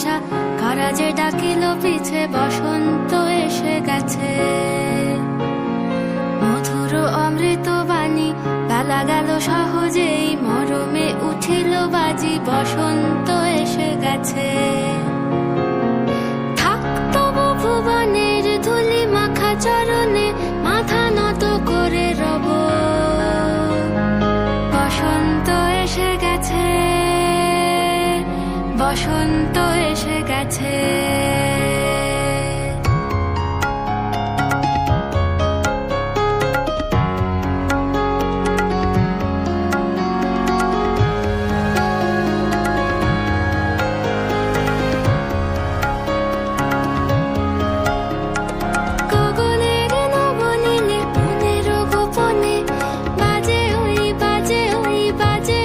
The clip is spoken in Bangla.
আশা, কারা যে ডাকিল পিছে, বসন্ত এসে গেছে। মধুর অমৃত বাণী, বেলা গেল সহজেই, মরমে উঠিল বাজি, বসন্ত এসে গেছে। থাকতব ভুবনের ধুলি মাখা চরণে, মাথা নত করে রব। বসন্ত এসে গেছে, বসন্ত এসে গেছে।